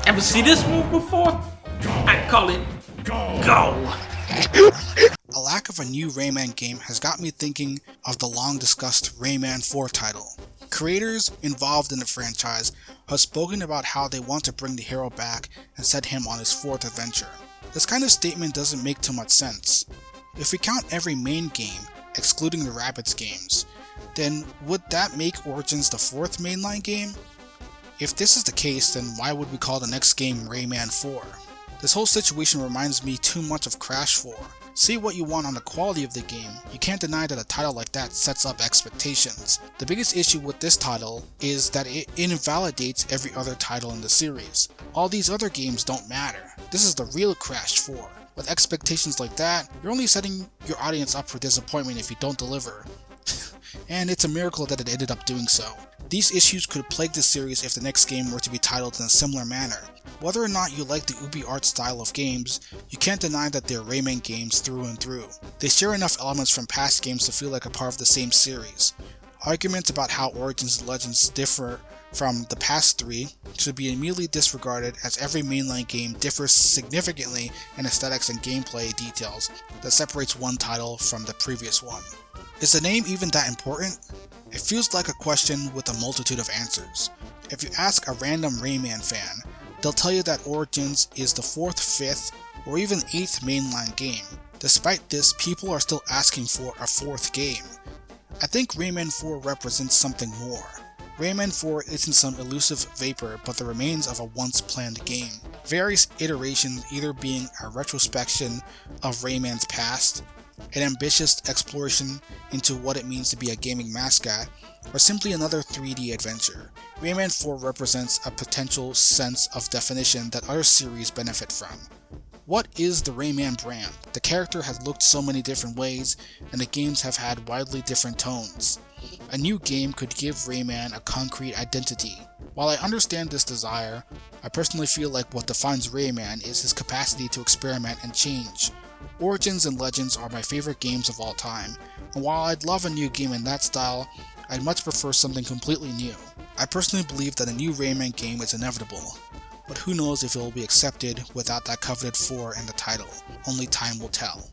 Ever see this move before? I call it go. A lack of a new Rayman game has got me thinking of the long-discussed Rayman 4 title. Creators involved in the franchise have spoken about how they want to bring the hero back and set him on his fourth adventure. This kind of statement doesn't make too much sense. If we count every main game, excluding the Rabbids games, then would that make Origins the fourth mainline game? If this is the case, then why would we call the next game Rayman 4? This whole situation reminds me too much of Crash 4. Say what you want on the quality of the game, you can't deny that a title like that sets up expectations. The biggest issue with this title is that it invalidates every other title in the series. All these other games don't matter. This is the real Crash 4. With expectations like that, you're only setting your audience up for disappointment if you don't deliver. And it's a miracle that it ended up doing so. These issues could plague the series if the next game were to be titled in a similar manner. Whether or not you like the Ubi art style of games, you can't deny that they're Rayman games through and through. They share enough elements from past games to feel like a part of the same series. Arguments about how Origins and Legends differ from the past three should be immediately disregarded, as every mainline game differs significantly in aesthetics and gameplay details that separates one title from the previous one. Is the name even that important? It feels like a question with a multitude of answers. If you ask a random Rayman fan, they'll tell you that Origins is the 4th, 5th, or even 8th mainline game. Despite this, people are still asking for a 4th game. I think Rayman 4 represents something more. Rayman 4 isn't some elusive vapor, but the remains of a once planned game. Various iterations either being a retrospection of Rayman's past, an ambitious exploration into what it means to be a gaming mascot, or simply another 3D adventure. Rayman 4 represents a potential sense of definition that other series benefit from. What is the Rayman brand? The character has looked so many different ways, and the games have had widely different tones. A new game could give Rayman a concrete identity. While I understand this desire, I personally feel like what defines Rayman is his capacity to experiment and change. Origins and Legends are my favorite games of all time, and while I'd love a new game in that style, I'd much prefer something completely new. I personally believe that a new Rayman game is inevitable, but who knows if it will be accepted without that coveted 4 in the title. Only time will tell.